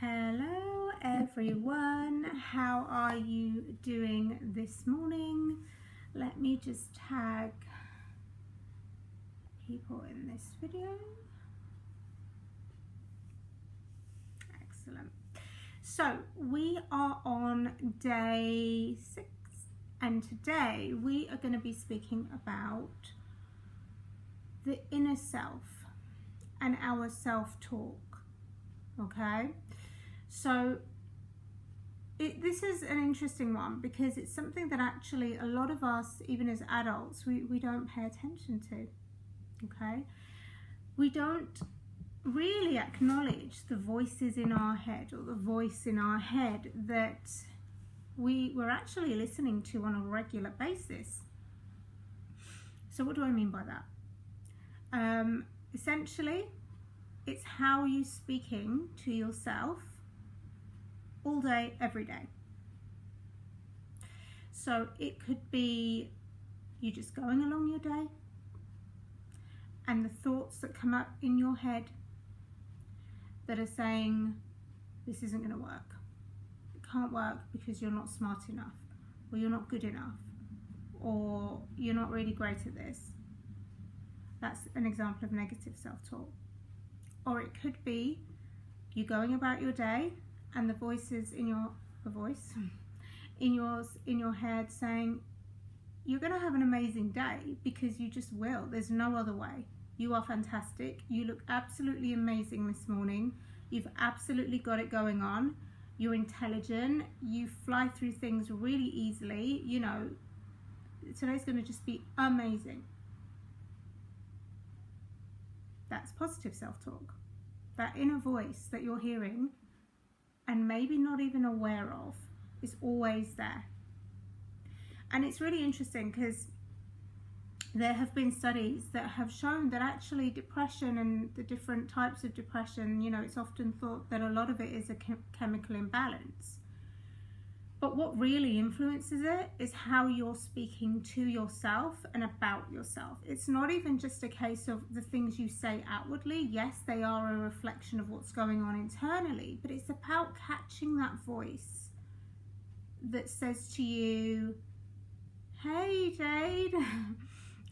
Hello everyone, how are you doing this morning? Let me just tag people in this video. Excellent. So we are on day 6 and today we are going to be speaking about the inner self and our self-talk. Okay, so this is an interesting one because it's something that actually a lot of us, even as adults, we don't pay attention to. Okay, we don't really acknowledge the voices in our head, or the voice in our head that we're actually listening to on a regular basis. So what do I mean by that? Essentially, it's how you're speaking to yourself all day, every day. So it could be you just going along your day and the thoughts that come up in your head that are saying, this isn't going to work. It can't work because you're not smart enough, or you're not good enough, or you're not really great at this. That's an example of negative self-talk. Or it could be you going about your day and the voices in your head saying you're going to have an amazing day because you just will. There's no other way. You are fantastic. You look absolutely amazing this morning. You've absolutely got it going on. You're intelligent. You fly through things really easily. You know, today's going to just be amazing. That's positive self-talk. That inner voice that you're hearing and maybe not even aware of is always there. And it's really interesting because there have been studies that have shown that actually depression and the different types of depression, you know, it's often thought that a lot of it is a chemical imbalance. But what really influences it is how you're speaking to yourself and about yourself. It's not even just a case of the things you say outwardly. Yes, they are a reflection of what's going on internally, but it's about catching that voice that says to you, hey Jade,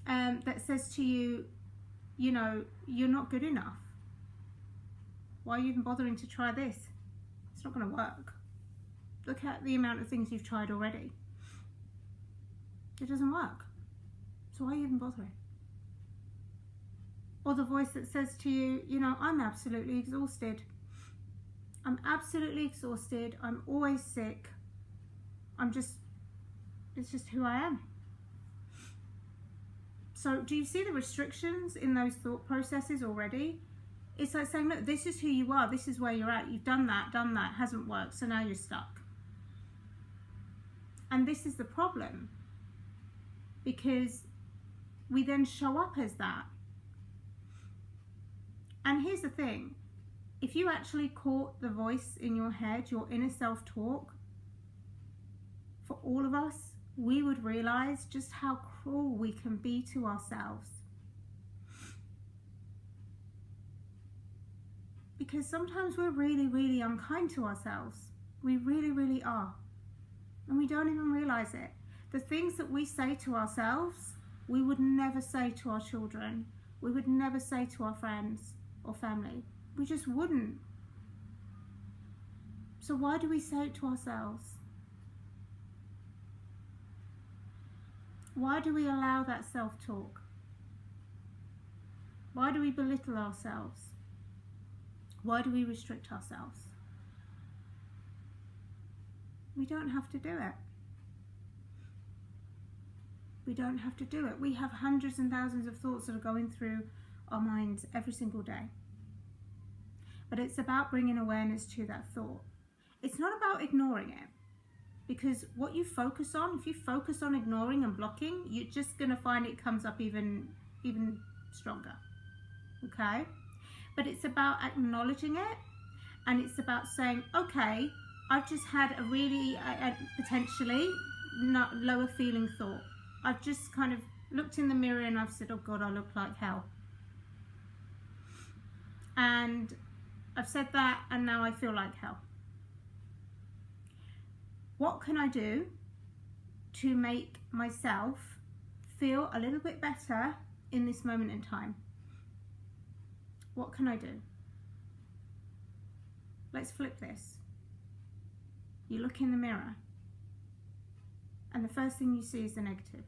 that says to you, you know, you're not good enough. Why are you even bothering to try this? It's not going to work. Look at the amount of things you've tried already. It doesn't work. So why are you even bothering? Or the voice that says to you, you know, I'm absolutely exhausted. I'm absolutely exhausted. I'm always sick. It's just who I am. So do you see the restrictions in those thought processes already? It's like saying, look, this is who you are. This is where you're at. You've done that, hasn't worked. So now you're stuck. And this is the problem, because we then show up as that. And here's the thing, if you actually caught the voice in your head, your inner self-talk, for all of us, we would realize just how cruel we can be to ourselves. Because sometimes we're really, really unkind to ourselves. We really, really are. And we don't even realize it. The things that we say to ourselves, we would never say to our children. We would never say to our friends or family. We just wouldn't. So why do we say it to ourselves? Why do we allow that self-talk? Why do we belittle ourselves? Why do we restrict ourselves? We don't have to do it. We don't have to do it. We have hundreds and thousands of thoughts that are going through our minds every single day. But it's about bringing awareness to that thought. It's not about ignoring it. Because what you focus on, if you focus on ignoring and blocking, you're just going to find it comes up even stronger. Okay? But it's about acknowledging it, and it's about saying, okay, I've just had a really potentially not lower feeling thought. I've just kind of looked in the mirror and I've said, oh God, I look like hell. And I've said that and now I feel like hell. What can I do to make myself feel a little bit better in this moment in time? What can I do? Let's flip this. You look in the mirror and the first thing you see is the negative.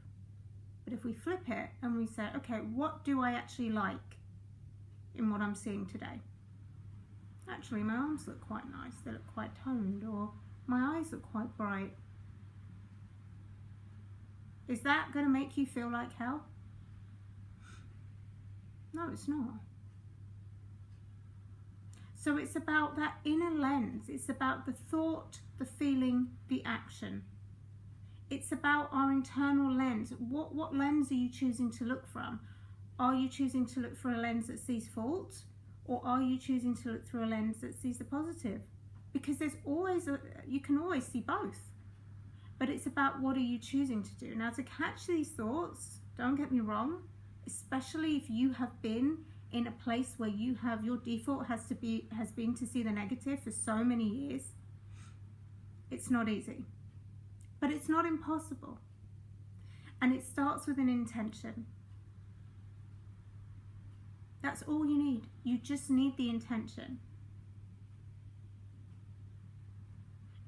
But if we flip it and we say, okay, what do I actually like in what I'm seeing today? Actually, my arms look quite nice. They look quite toned, or my eyes look quite bright. Is that going to make you feel like hell? No, it's not. So it's about that inner lens. It's about the thought, the feeling, the action. It's about our internal lens. What lens are you choosing to look from? Are you choosing to look for a lens that sees fault? Or are you choosing to look through a lens that sees the positive? Because there's always, you can always see both. But it's about what are you choosing to do. Now, to catch these thoughts, don't get me wrong, especially if you have been in a place where you have, your default has been to see the negative for so many years, it's not easy. But it's not impossible. And it starts with an intention. That's all you need. You just need the intention.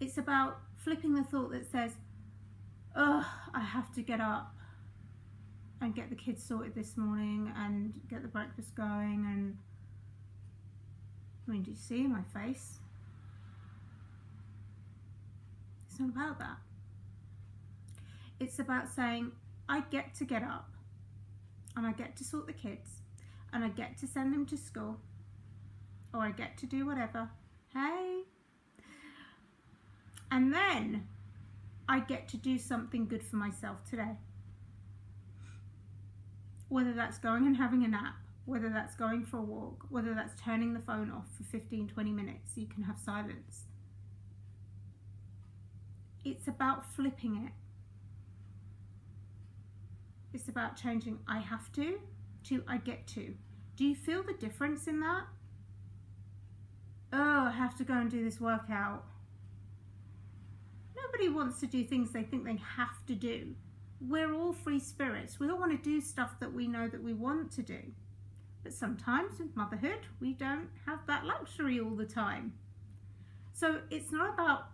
It's about flipping the thought that says, oh, I have to get up and get the kids sorted this morning and get the breakfast going. And I mean, do you see my face? It's not about that. It's about saying, I get to get up and I get to sort the kids and I get to send them to school, or I get to do whatever. Hey. And then I get to do something good for myself today. Whether that's going and having a nap, whether that's going for a walk, whether that's turning the phone off for 15, 20 minutes so you can have silence. It's about flipping it. It's about changing I have to I get to. Do you feel the difference in that? Oh, I have to go and do this workout. Nobody wants to do things they think they have to do. We're all free spirits. We all want to do stuff that we know that we want to do. But sometimes with motherhood, we don't have that luxury all the time. So it's not about,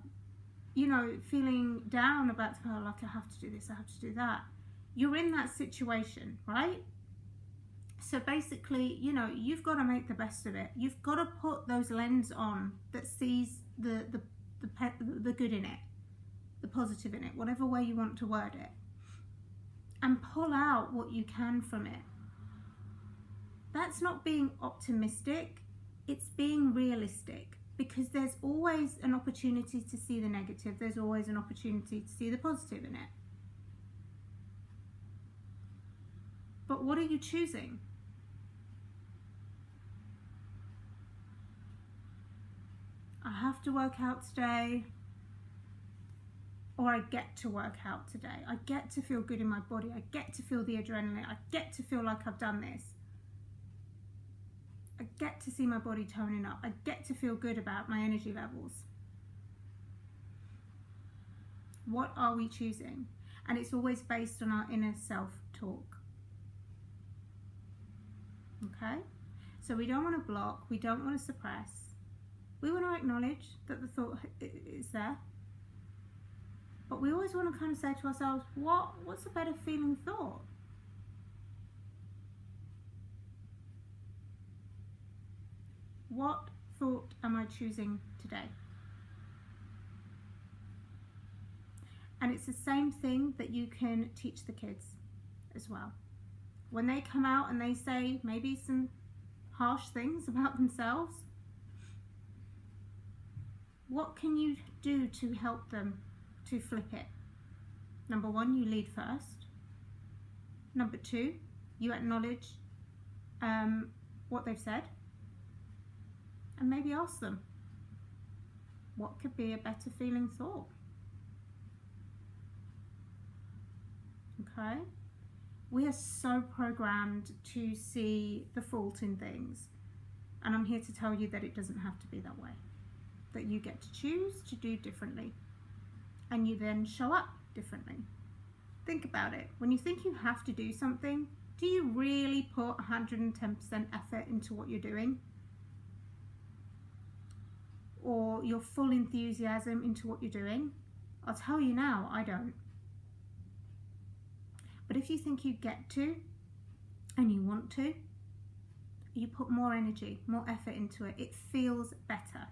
feeling down about, oh, like I have to do this, I have to do that. You're in that situation, right? So basically, you've got to make the best of it. You've got to put those lenses on that sees the good in it, the positive in it, whatever way you want to word it, and pull out what you can from it. That's not being optimistic, it's being realistic, because there's always an opportunity to see the negative, there's always an opportunity to see the positive in it. But what are you choosing? I have to work out today, or I get to work out today. I get to feel good in my body. I get to feel the adrenaline. I get to feel like I've done this. I get to see my body toning up. I get to feel good about my energy levels. What are we choosing? And it's always based on our inner self-talk. Okay? So we don't want to block. We don't want to suppress. We want to acknowledge that the thought is there. But we always want to kind of say to ourselves, what's a better feeling thought? What thought am I choosing today? And it's the same thing that you can teach the kids as well. When they come out and they say maybe some harsh things about themselves, what can you do to help them to flip it? Number one, you lead first. Number two, you acknowledge what they've said, and maybe ask them, what could be a better feeling thought? Okay? We are so programmed to see the fault in things. And I'm here to tell you that it doesn't have to be that way. That you get to choose to do differently. And you then show up differently. Think about it. When you think you have to do something, do you really put 110% effort into what you're doing? Or your full enthusiasm into what you're doing? I'll tell you now, I don't. But if you think you get to, and you want to, you put more energy, more effort into it. It feels better,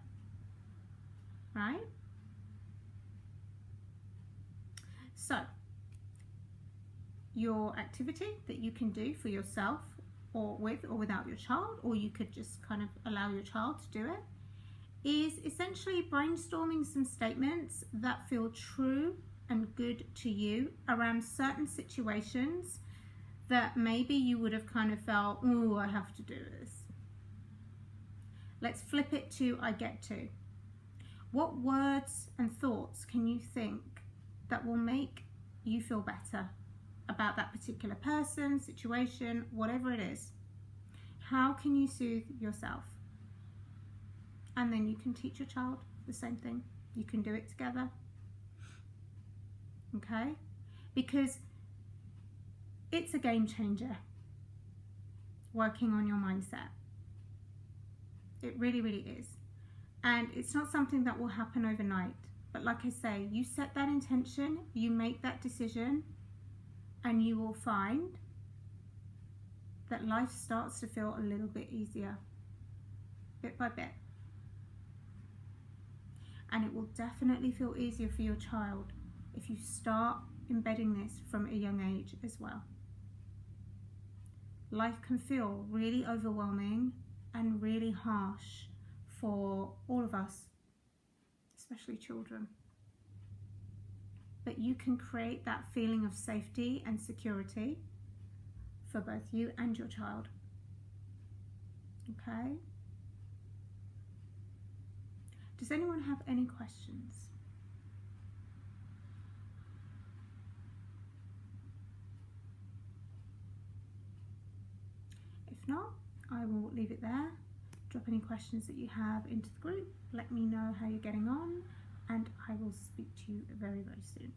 right? So, your activity that you can do for yourself, or with or without your child, or you could just kind of allow your child to do it, is essentially brainstorming some statements that feel true and good to you around certain situations that maybe you would have kind of felt, oh, I have to do this. Let's flip it to I get to. What words and thoughts can you think that will make you feel better about that particular person, situation, whatever it is? How can you soothe yourself? And then you can teach your child the same thing. You can do it together. Okay? Because it's a game changer, working on your mindset. It really, really is. And it's not something that will happen overnight. But like I say, you set that intention, you make that decision, and you will find that life starts to feel a little bit easier, bit by bit. And it will definitely feel easier for your child if you start embedding this from a young age as well. Life can feel really overwhelming and really harsh for all of us, especially children. But you can create that feeling of safety and security for both you and your child. Okay? Does anyone have any questions? If not, I will leave it there. Drop any questions that you have into the group. Let me know how you're getting on, and I will speak to you very, very soon.